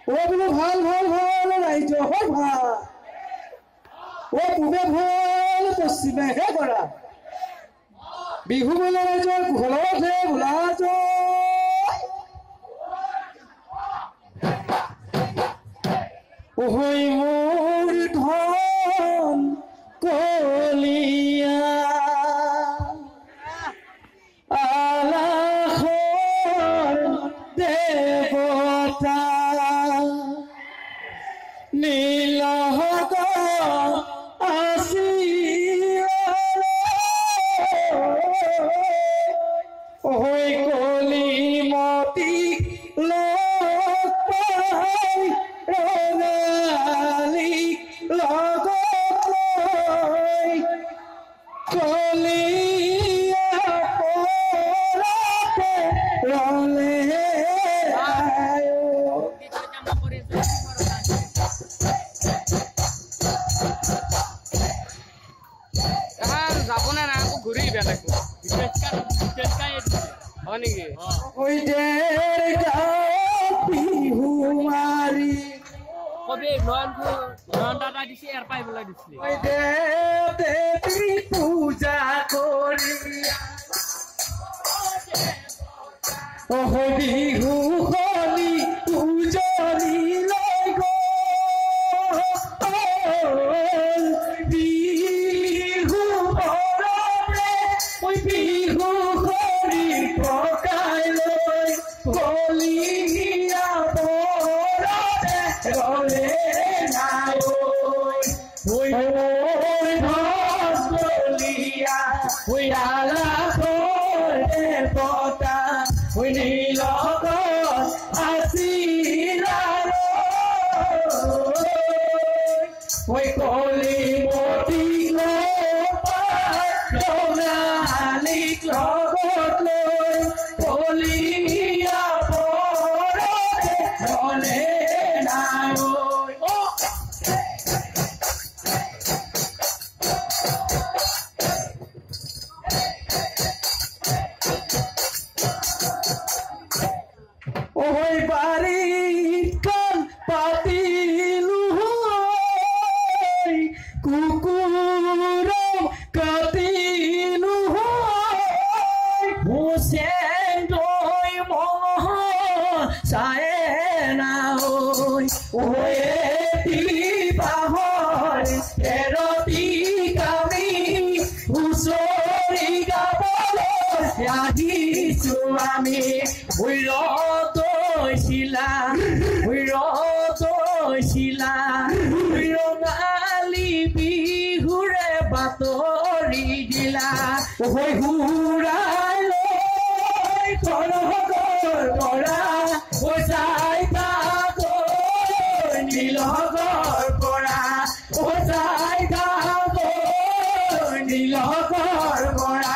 বোলো ভাল ভাল ভাল ৰাইজ হয় ভাল পূবে ভাল পশ্চিমেহে কৰা বিহু বোলে ৰাইজৰ কুশলতে বোলা ওহৈ মোৰ ধন কলিয়া আলাসৰ দেৱতা নীলহক আসি ওহৈ কলিমতি লগ পাই ৰঙালী লগত লৈ কলিয়া পৰাতে ৰলে যাবনে না আকৌ ঘূৰি বেলেগ হয় নেকি বিহু মাৰি কবি নয়নটা দিছে এৰ পাই পেলাই দিছিলে দেৱী পূজা কৰি বিহু হলি উজলি লৈ গ'ল বিহু পৰতে বিহু কৰি পকাই লৈ কলিয়া পৰতে ৰলে নাই কলিয়া দেৱতা নীলক আছিলা কলিমতি ৰঙালীক লগত লৈ কলিয়া পৰতে ৰলে নাই ওই বাড়ির কান পাতিলু কুকুর কাতিলু হুসেন দই মহ সায়ে না ওই বাহর এরতি কামি হুসরি গাবলে আহিছো আমি ৰঙালী বিহুৰে বাতৰি দিলা ওই হুৰাই লৈ কৰহৰ পৰা যাই নীলহৰ পৰা যাই নীলহৰ পৰা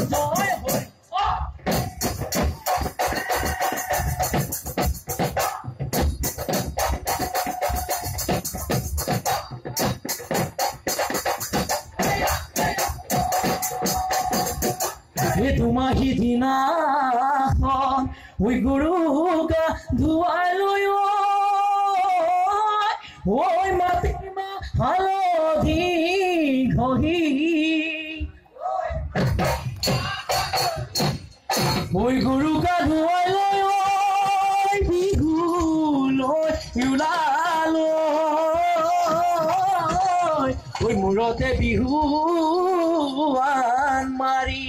জয় হয় দুমাহী দিনাখন ওই গৰুক ধুৱাই লৈ ওই মাটিমা হালধি ঘঁহি ওই গৰুক ধুৱাই লৈ বিহু লৈ ওলালো ওই মূৰতে বিহুৱান মাৰি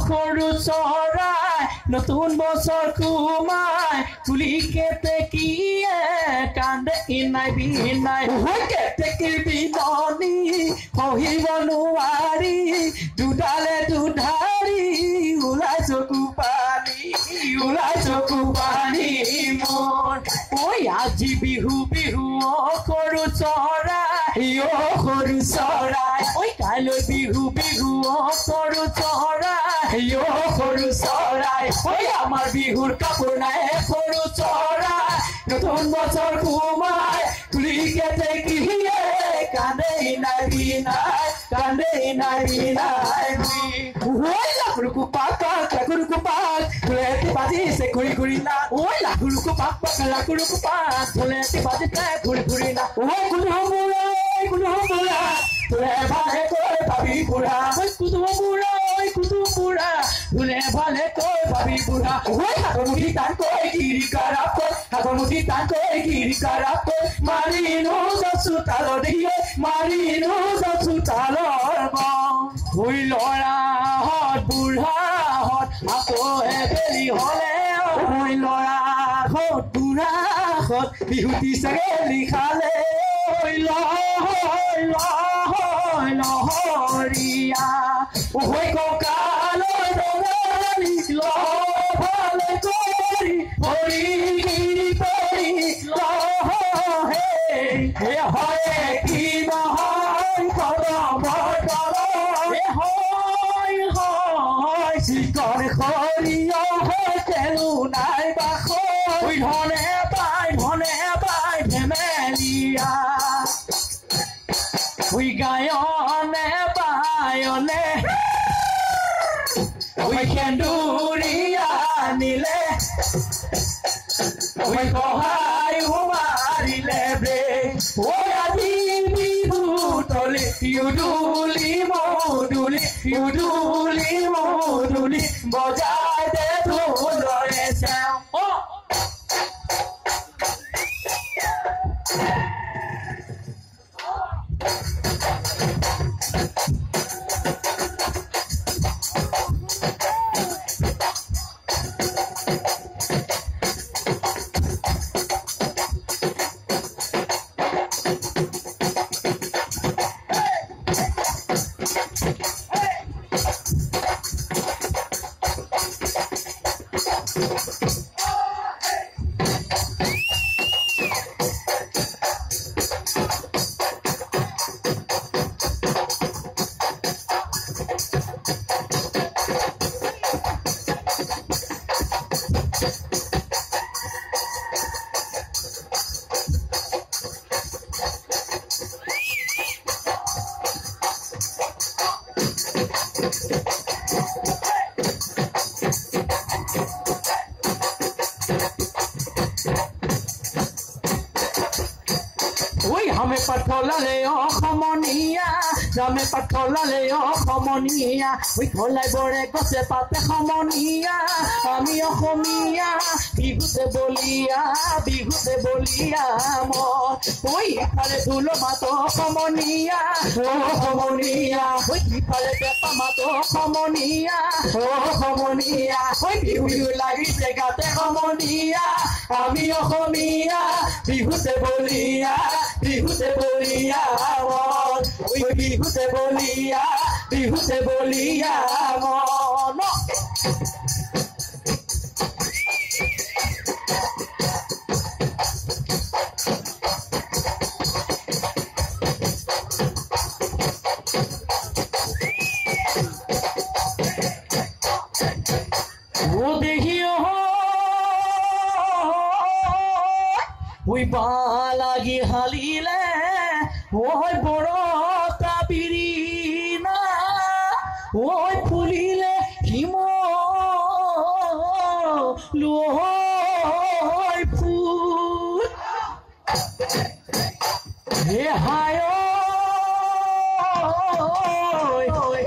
সৰু চৰাই নতুন বছৰ কুমাই তুলি কেতেকীয়ে কান্দে ইনাই বিনাই কেতেকীৰ বিননি সহিব নোৱাৰি দুডালে দুধাৰি ওলাই চকু পানী মোৰ ঐ আজি বিহু বিহু সৰু চৰাই সৰু চৰাই ঐ কাইলৈ বিহু বিহু সৰু চৰাই সৰু চৰাই ঐ আমাৰ বিহুৰ কাপোৰ নাই সৰু চৰাই নতুন বছৰ সোমাই তুলি কেতে কিহিয়ে কান্দেই নাৰী নাই কান্দেই নাৰী নাই ঐ লাগুৰুকু পাক লাগুৰুকু পাক ধুলেটি বাজিছে ঘূৰি ঘূৰি না ঐ লাগুৰুকু পাক পাক লাগুৰুকু পাক ধুলেটি বাজিছে ঘূৰি ঘূৰি না ঐ কোনো বুঢ়া তোলে ভালে কৈ ভাবি বুঢ়া ঐ কোনো বুঢ়া তোলে ভালে কৈ ভাবি বুঢ়া ঐ হাতমুঠি টানকৈ গিৰি কাৰাকৈ হাতমুঠি টানকৈ গিৰি কাৰাকৈ মাৰিনো যাচো তালৰ দেখিয়ে মাৰিনো যাচো তালৰ ঐ ল'ৰাহঁত বুঢ়াহঁত আকৌ এবেলি হ'লে ঐ ল'ৰাহঁত বুঢ়াহঁত বিহুতি চাগে লিখালে ঐ লহৰীয়া ঐ কঁকালৰ ডগালি ভালে কৰি ভৰি পৰি লহে হয় কি নহয় কদমৰ তলত হয় চিকৰ সৰিয়হ তেলো নাই বাস ধনে পাই ধেমেলীয়া গায়নে বায়নে সেন্দুৰীয়া নিলে সহায় মাৰিলে বে আজি বিহু তলি ইউদুলি মধুলি বজাই দে ঢোলৰে চেও Hame patolale khomoniya Hame patolale khomoniya Oi kholai bore gose pate khomoniya Ami khomoniya bihute bolia mo Oi phale dhulo mato khomoniya Oi phale pepa mato khomoniya Oi bihu lagi se gate khomoniya Ami khomoniya bihute bolia mon oi bihute bolia mon o dehiyo oi balagi halile oi borota birina oi pulile himo loi pul he hayo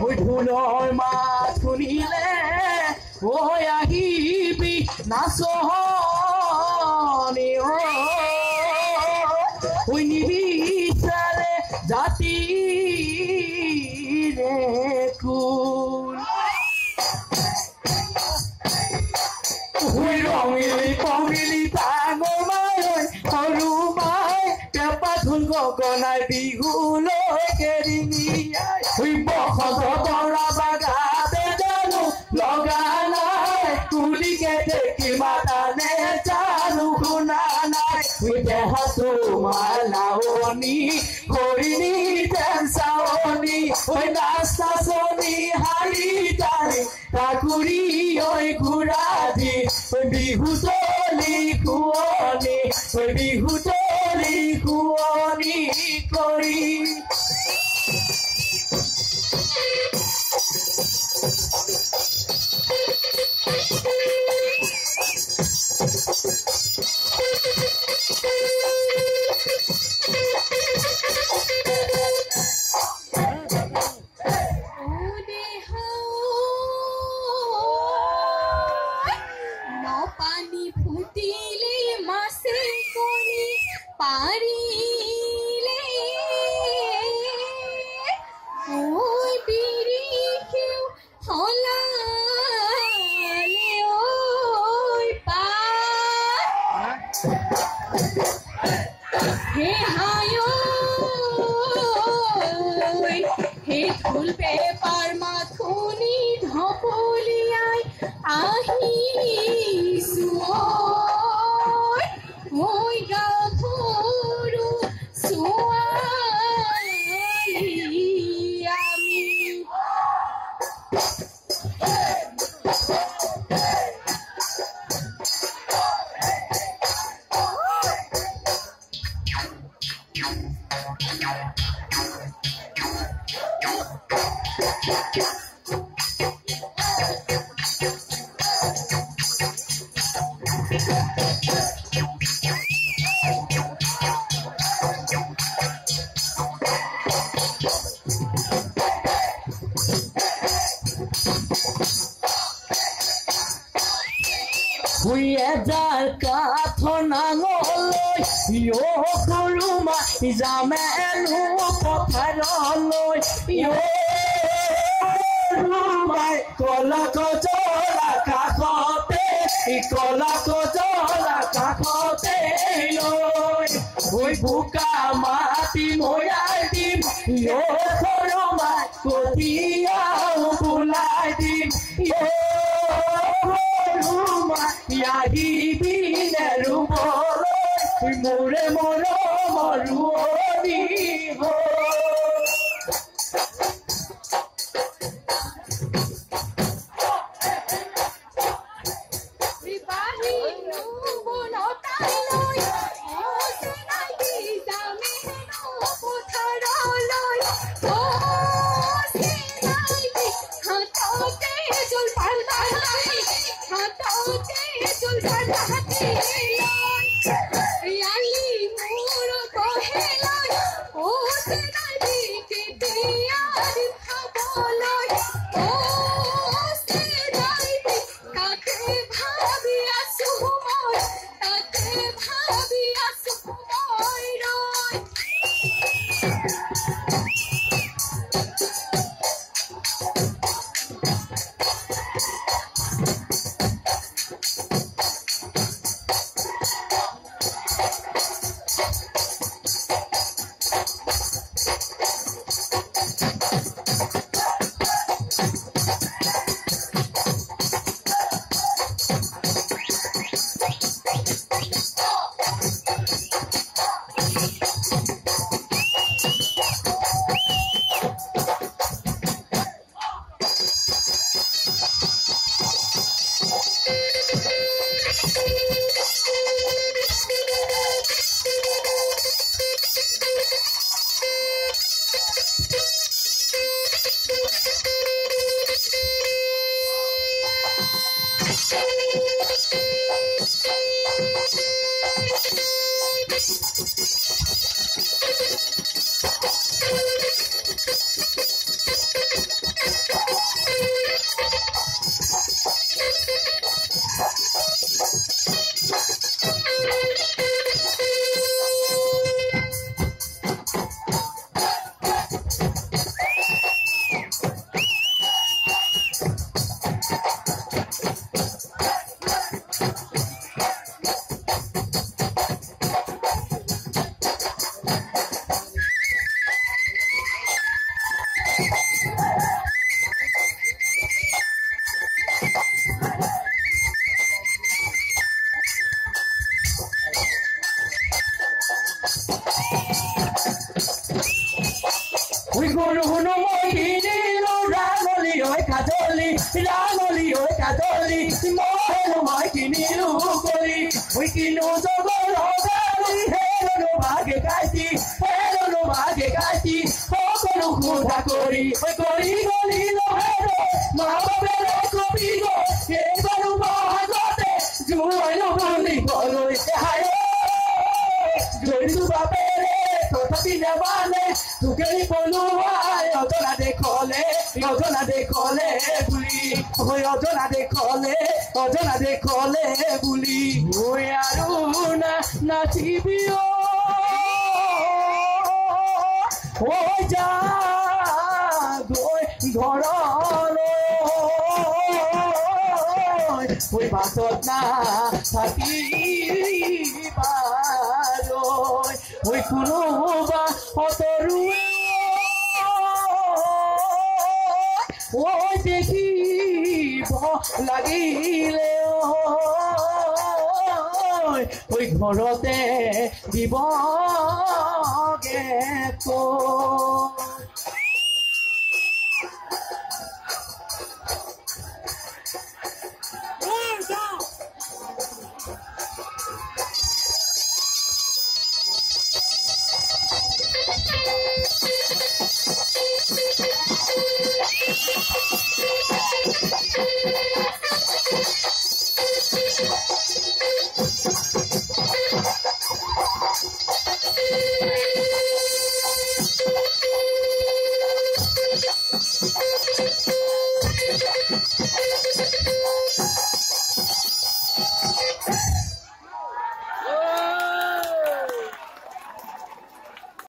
oi dhulor mat kunile oi ahibi nasohoni oi nibitare jati re kul oi rongili tangor mai horu mai pepa dhul gogonai bihu loi keringi oi bokhoto tora baga bedanu loganai tuli ke deki matane chalu gunana দেহাটো মালাৱনী কৰিনি টেনচাৱনী নাচনি হাৰি তাৰি তাকুৰি ঘূৰা দি বিহুতলি শুৱনি বিহুতলি শুৱনি কৰি पानी फुटिले मासे कोनी पारिले ओय बिरी क्यों हलाले ओय पार हे हायो हे फूल पेपर माथुनी ढपलियाई आही Oi, gafuru, suai ami. Dar kathonangoloi yo kuruma jamelu potharoloi yo rumai kolakojora kakote loi oi buka mati moyai dim yo kuruma kotia bulai dim yo Yahi bineru bolo, mure moro moruoni ho. Ribahi nu bono tailoi, o senai dame no potharoloi, o senai hatote jol palmai, hatote jol palmai, yali muro koheloi, o senai ke diyar bhaboloi, o senai kake bhabi asu moi, kake bhabi asu moi roi. oi que no jogo rodari hero no bage kaiti okonu kuda kori oi kori goli no hero mahabele kobigo ebaru mahagote juaino boli goloi hayo joisu babere tothapi nebane tukei boluai ojona dekhole buli oi ojona dekhole buli oi aruna natibio oi ja goi ঘৰলৈ oi বাটত না থাকিবালৈ oi কোনোবা অতৰুৱে oi দেখিব লাগিলে oi ঘৰতে দিবগে